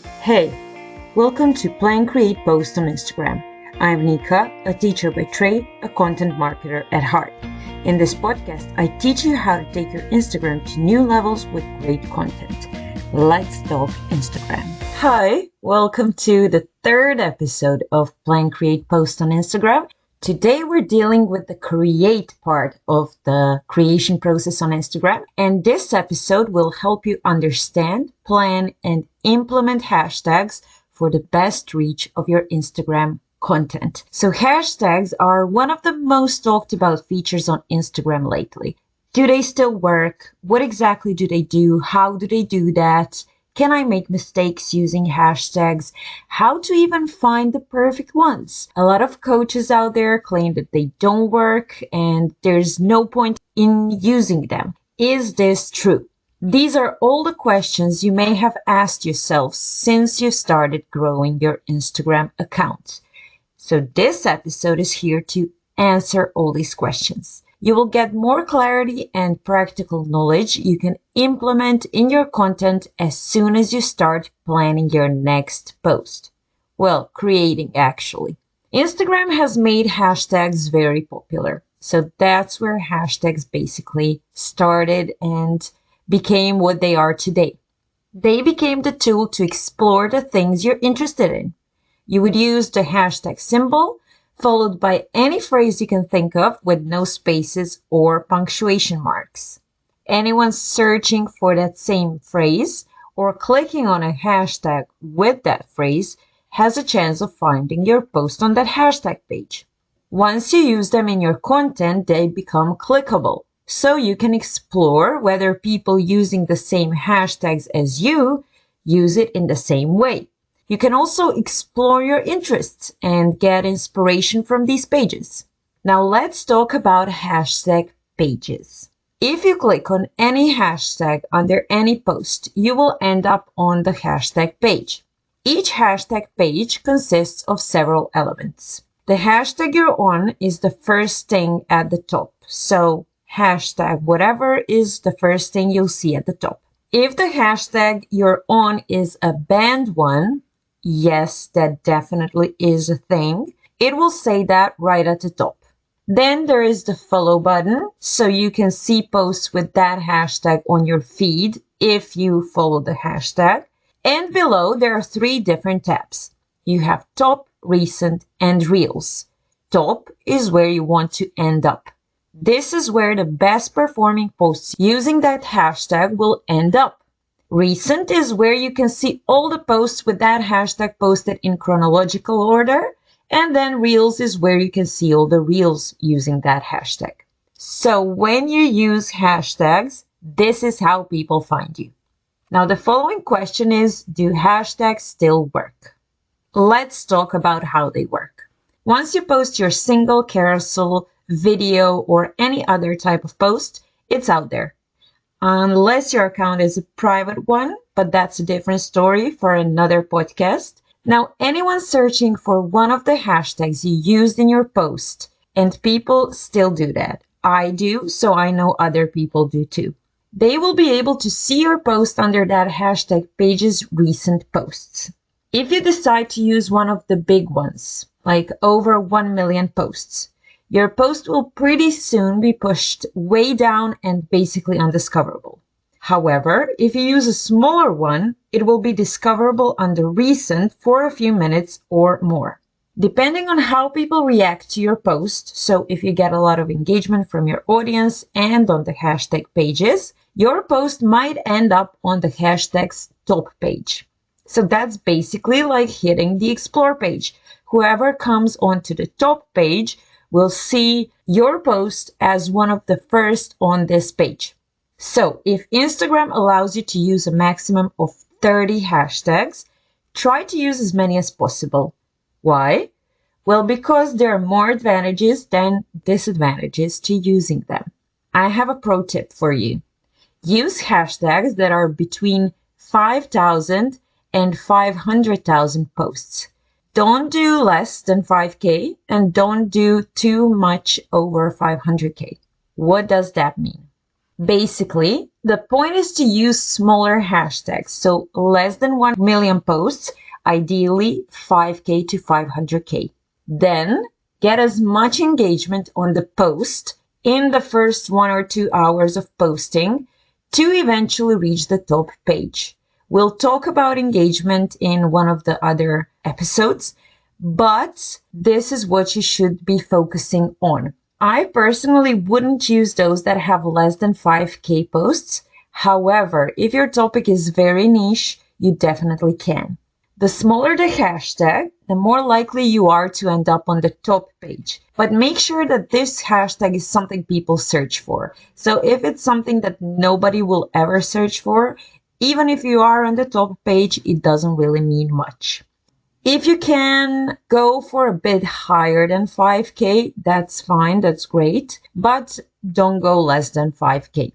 Hey, welcome to Plan Create Post on Instagram. I'm Nika, a teacher by trade, a content marketer at heart. In this podcast, I teach you how to take your Instagram to new levels with great content. Let's talk Instagram. Hi, welcome to the third episode of Plan Create Post on Instagram. Today we're dealing with the create part of the creation process on Instagram. And this episode will help you understand, plan, and implement hashtags for the best reach of your Instagram content. So hashtags are one of the most talked about features on Instagram lately. Do they still work? What exactly do they do? How do they do that? Can I make mistakes using hashtags? How to even find the perfect ones? A lot of coaches out there claim that they don't work and there's no point in using them. Is this true? These are all the questions you may have asked yourself since you started growing your Instagram account. So this episode is here to answer all these questions. You will get more clarity and practical knowledge you can implement in your content as soon as you start planning your next post. Well, creating actually. Instagram has made hashtags very popular. So that's where hashtags basically started and became what they are today. They became the tool to explore the things you're interested in. You would use the hashtag symbol followed by any phrase you can think of with no spaces or punctuation marks. Anyone searching for that same phrase or clicking on a hashtag with that phrase has a chance of finding your post on that hashtag page. Once you use them in your content, they become clickable. So you can explore whether people using the same hashtags as you use it in the same way. You can also explore your interests and get inspiration from these pages. Now let's talk about hashtag pages. If you click on any hashtag under any post, you will end up on the hashtag page. Each hashtag page consists of several elements. The hashtag you're on is the first thing at the top. So hashtag whatever is the first thing you'll see at the top. If the hashtag you're on is a banned one, yes, that definitely is a thing. It will say that right at the top. Then there is the follow button, so you can see posts with that hashtag on your feed if you follow the hashtag. And below, there are three different tabs. You have top, recent, and reels. Top is where you want to end up. This is where the best performing posts using that hashtag will end up. Recent is where you can see all the posts with that hashtag posted in chronological order. And then Reels is where you can see all the Reels using that hashtag. So when you use hashtags, this is how people find you. Now the following question is, do hashtags still work? Let's talk about how they work. Once you post your single carousel, video, or any other type of post, it's out there. Unless your account is a private one, but that's a different story for another podcast. Now, anyone searching for one of the hashtags you used in your post, and people still do that. I do, so I know other people do too. They will be able to see your post under that hashtag page's recent posts. If you decide to use one of the big ones, like over 1 million posts, your post will pretty soon be pushed way down and basically undiscoverable. However, if you use a smaller one, it will be discoverable under recent for a few minutes or more. Depending on how people react to your post, so if you get a lot of engagement from your audience and on the hashtag pages, your post might end up on the hashtag's top page. So that's basically like hitting the explore page. Whoever comes onto the top page will see your post as one of the first on this page. So if Instagram allows you to use a maximum of 30 hashtags, try to use as many as possible. Why? Well, because there are more advantages than disadvantages to using them. I have a pro tip for you. Use hashtags that are between 5,000 and 500,000 posts. Don't do less than 5K and don't do too much over 500K. What does that mean? Basically, the point is to use smaller hashtags, so less than 1 million posts, ideally 5K to 500K. Then get as much engagement on the post in the first 1 or 2 hours of posting to eventually reach the top page. We'll talk about engagement in one of the other episodes, but this is what you should be focusing on. I personally wouldn't use those that have less than 5K posts. However, if your topic is very niche, you definitely can. The smaller the hashtag, the more likely you are to end up on the top page. But make sure that this hashtag is something people search for. So if it's something that nobody will ever search for, even if you are on the top page, it doesn't really mean much. If you can go for a bit higher than 5K, that's fine, that's great, but don't go less than 5K.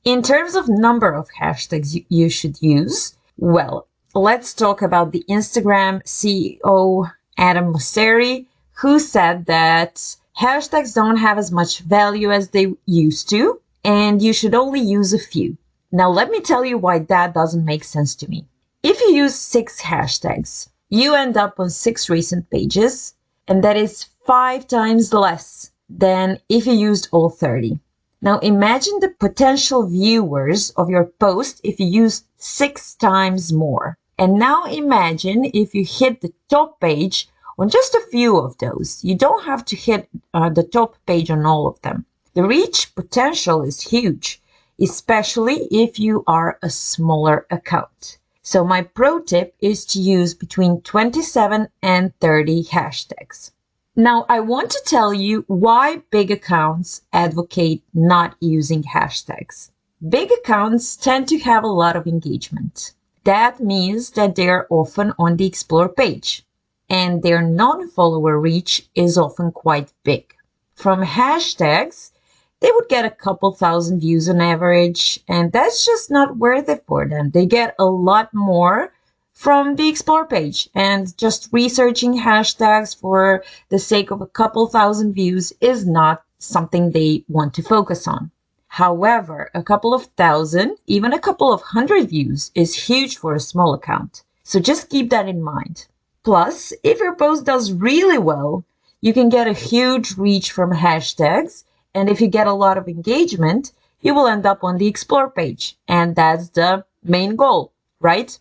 In terms of number of hashtags you should use, well, let's talk about the Instagram CEO, Adam Mosseri, who said that hashtags don't have as much value as they used to, and you should only use a few. Now, let me tell you why that doesn't make sense to me. If you use 6 hashtags, you end up on 6 recent pages, and that is 5 times less than if you used all 30. Now imagine the potential viewers of your post if you use 6 times more. And now imagine if you hit the top page on just a few of those. You don't have to hit the top page on all of them. The reach potential is huge, especially if you are a smaller account. So my pro tip is to use between 27 and 30 hashtags. Now, I want to tell you why big accounts advocate not using hashtags. Big accounts tend to have a lot of engagement. That means that they're often on the Explore page, and their non-follower reach is often quite big. From hashtags, they would get a couple thousand views on average, and that's just not worth it for them. They get a lot more from the Explore page, and just researching hashtags for the sake of a couple thousand views is not something they want to focus on. However, a couple of thousand, even a couple of hundred views is huge for a small account. So just keep that in mind. Plus, if your post does really well, you can get a huge reach from hashtags, and if you get a lot of engagement, you will end up on the Explore page, and that's the main goal, right?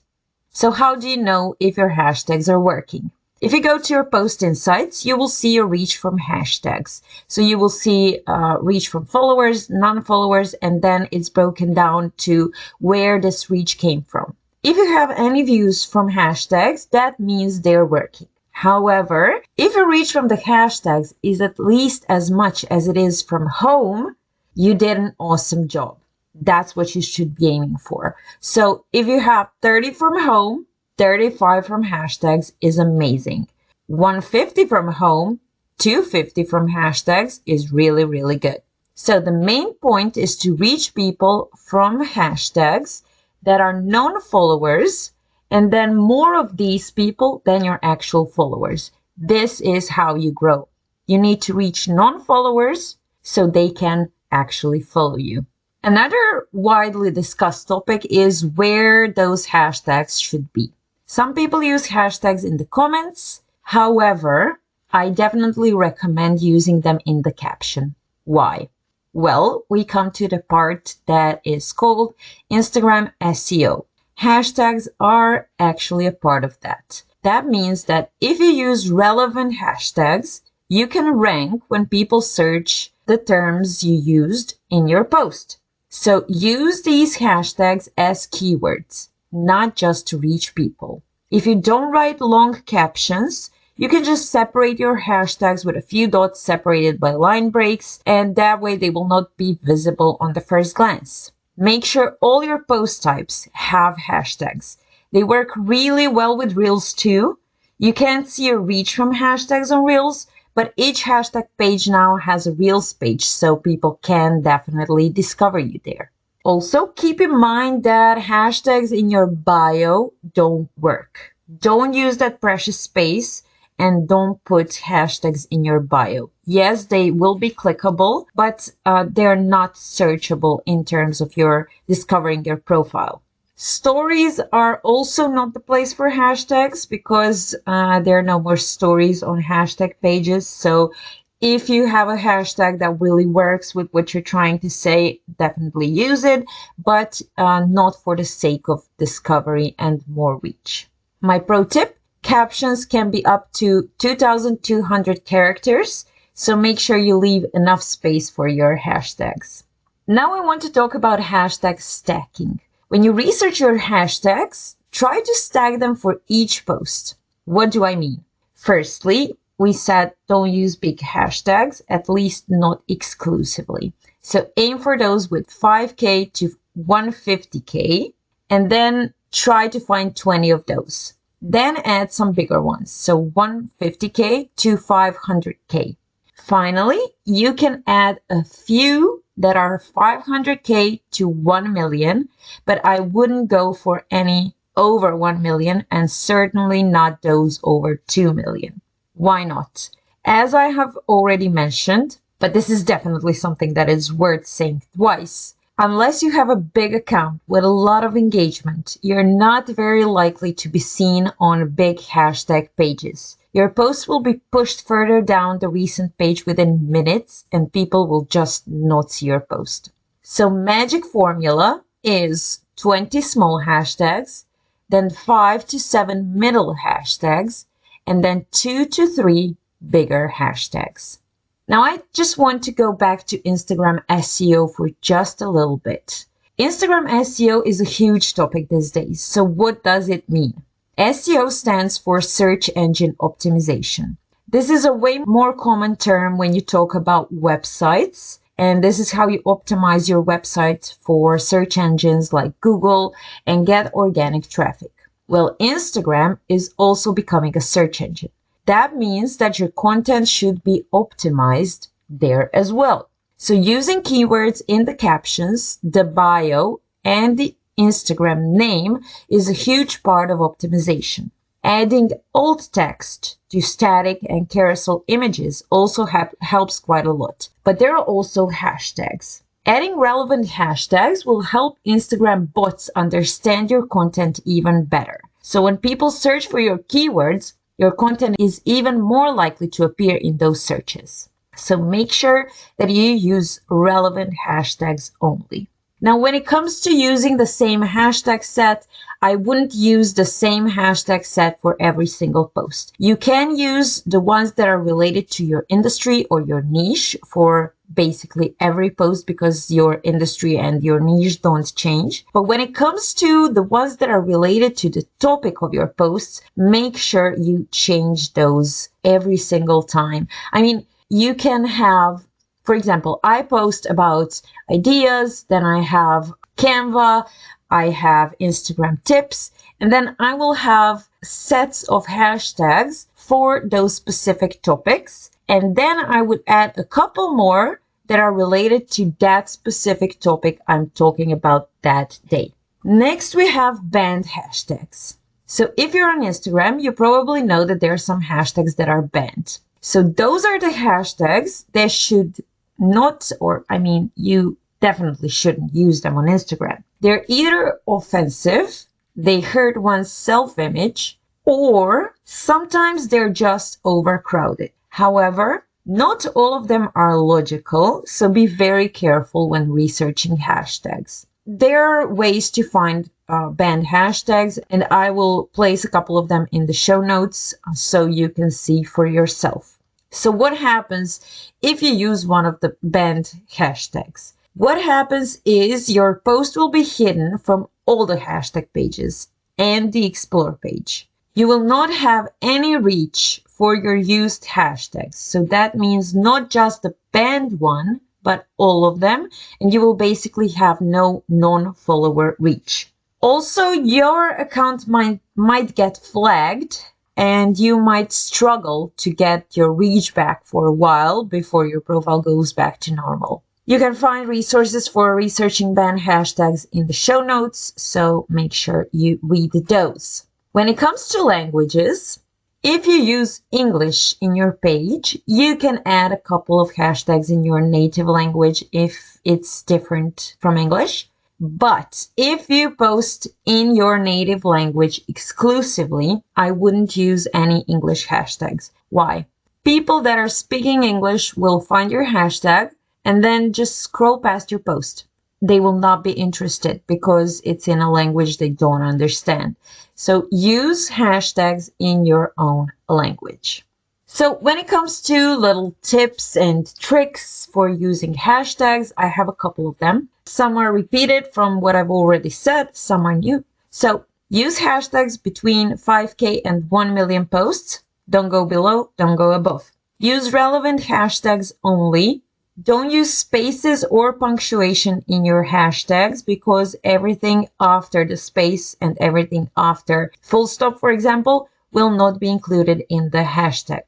So how do you know if your hashtags are working? If you go to your post insights, you will see your reach from hashtags. So you will see reach from followers, non-followers, and then it's broken down to where this reach came from. If you have any views from hashtags, that means they're working. However, if your reach from the hashtags is at least as much as it is from home, you did an awesome job. That's what you should be aiming for. So if you have 30 from home, 35 from hashtags is amazing. 150 from home, 250 from hashtags is really, really good. So the main point is to reach people from hashtags that are non-followers, and then more of these people than your actual followers. This is how you grow. You need to reach non-followers so they can actually follow you. Another widely discussed topic is where those hashtags should be. Some people use hashtags in the comments. However, I definitely recommend using them in the caption. Why? Well, we come to the part that is called Instagram SEO. Hashtags are actually a part of that. That means that if you use relevant hashtags, you can rank when people search the terms you used in your post. So use these hashtags as keywords, not just to reach people. If you don't write long captions, you can just separate your hashtags with a few dots separated by line breaks, and that way they will not be visible on the first glance. Make sure all your post types have hashtags. They work really well with Reels too. You can't see a reach from hashtags on Reels, but each hashtag page now has a Reels page, so people can definitely discover you there. Also, keep in mind that hashtags in your bio don't work. Don't use that precious space, and don't put hashtags in your bio. Yes, they will be clickable, but they're not searchable in terms of your discovering your profile. Stories are also not the place for hashtags because there are no more stories on hashtag pages. So if you have a hashtag that really works with what you're trying to say, definitely use it, but not for the sake of discovery and more reach. My pro tip, captions can be up to 2,200 characters, so make sure you leave enough space for your hashtags. Now I want to talk about hashtag stacking. When you research your hashtags, try to stack them for each post. What do I mean? Firstly, we said don't use big hashtags, at least not exclusively. So aim for those with 5K to 150K, and then try to find 20 of those. Then add some bigger ones, so 150K to 500K. Finally, you can add a few that are 500K to 1 million, but I wouldn't go for any over 1 million and certainly not those over 2 million. Why not? As I have already mentioned, but this is definitely something that is worth saying twice, unless you have a big account with a lot of engagement, you're not very likely to be seen on big hashtag pages. Your post will be pushed further down the recent page within minutes and people will just not see your post. So magic formula is 20 small hashtags, then 5 to 7 middle hashtags, and then 2 to 3 bigger hashtags. Now I just want to go back to Instagram SEO for just a little bit. Instagram SEO is a huge topic these days. So what does it mean? SEO stands for search engine optimization. This is a way more common term when you talk about websites, and this is how you optimize your website for search engines like Google and get organic traffic. Well, Instagram is also becoming a search engine. That means that your content should be optimized there as well. So using keywords in the captions, the bio, and the Instagram name is a huge part of optimization. Adding alt text to static and carousel images also helps quite a lot. But there are also hashtags. Adding relevant hashtags will help Instagram bots understand your content even better. So when people search for your keywords, your content is even more likely to appear in those searches. So make sure that you use relevant hashtags only. Now, when it comes to using the same hashtag set, I wouldn't use the same hashtag set for every single post. You can use the ones that are related to your industry or your niche for basically every post because your industry and your niche don't change. But when it comes to the ones that are related to the topic of your posts, make sure you change those every single time. I mean, you can have, for example, I post about ideas, then I have Canva, I have Instagram tips, and then I will have sets of hashtags for those specific topics. And then I would add a couple more that are related to that specific topic I'm talking about that day. Next, we have banned hashtags. So if you're on Instagram, you probably know that there are some hashtags that are banned. So those are the hashtags that should not, or I mean, you definitely shouldn't use them on Instagram. They're either offensive, they hurt one's self-image, or sometimes they're just overcrowded. However, not all of them are logical, so be very careful when researching hashtags. There are ways to find banned hashtags, and I will place a couple of them in the show notes so you can see for yourself. So what happens if you use one of the banned hashtags? What happens is your post will be hidden from all the hashtag pages and the Explore page. You will not have any reach for your used hashtags. So that means not just the banned one, but all of them. And you will basically have no non-follower reach. Also, your account might get flagged and you might struggle to get your reach back for a while before your profile goes back to normal. You can find resources for researching banned hashtags in the show notes, so make sure you read those. When it comes to languages, If you use English in your page, you can add a couple of hashtags in your native language if it's different from English. But if you post in your native language exclusively, I wouldn't use any English hashtags. Why? People that are speaking English will find your hashtag and then just scroll past your post. They will not be interested because it's in a language they don't understand. So use hashtags in your own language. So when it comes to little tips and tricks for using hashtags, I have a couple of them. Some are repeated from what I've already said, some are new. So use hashtags between 5K and 1 million posts. Don't go below, don't go above. Use relevant hashtags only. Don't use spaces or punctuation in your hashtags because everything after the space and everything after full stop, for example, will not be included in the hashtag.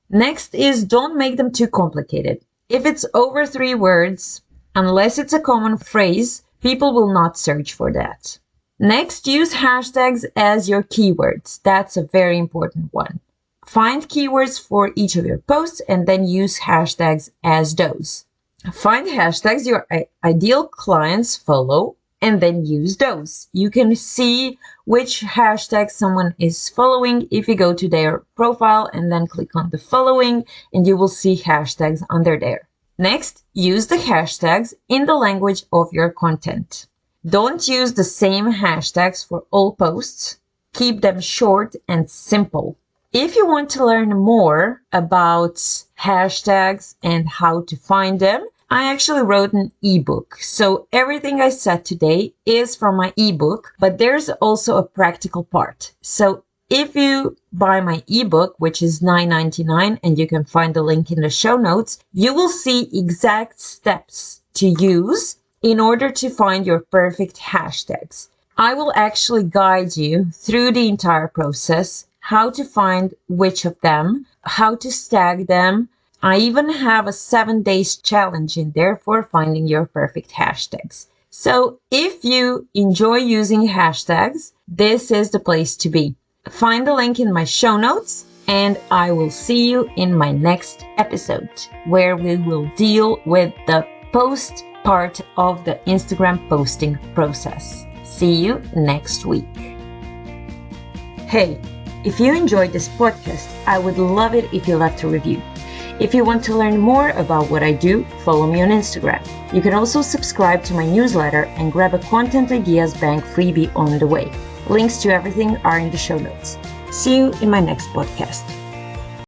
Next is don't make them too complicated. If it's over 3 words, unless it's a common phrase, people will not search for that. Next, use hashtags as your keywords. That's a very important one. Find keywords for each of your posts and then use hashtags as those. Find hashtags your ideal clients follow and then use those. You can see which hashtag someone is following if you go to their profile and then click on the following, and you will see hashtags under there. Next, use the hashtags in the language of your content. Don't use the same hashtags for all posts. Keep them short and simple. If you want to learn more about hashtags and how to find them, I actually wrote an ebook. So everything I said today is from my ebook, but there's also a practical part. So if you buy my ebook, which is $9.99, and you can find the link in the show notes, you will see exact steps to use in order to find your perfect hashtags. I will actually guide you through the entire process, how to find which of them, how to tag them. I even have a 7 days challenge in there for finding your perfect hashtags. So if you enjoy using hashtags, this is the place to be. Find the link in my show notes, and I will see you in my next episode where we will deal with the post part of the Instagram posting process. See you next week. Hey, if you enjoyed this podcast, I would love it if you left a review. If you want to learn more about what I do, follow me on Instagram. You can also subscribe to my newsletter and grab a Content Ideas Bank freebie on the way. Links to everything are in the show notes. See you in my next podcast.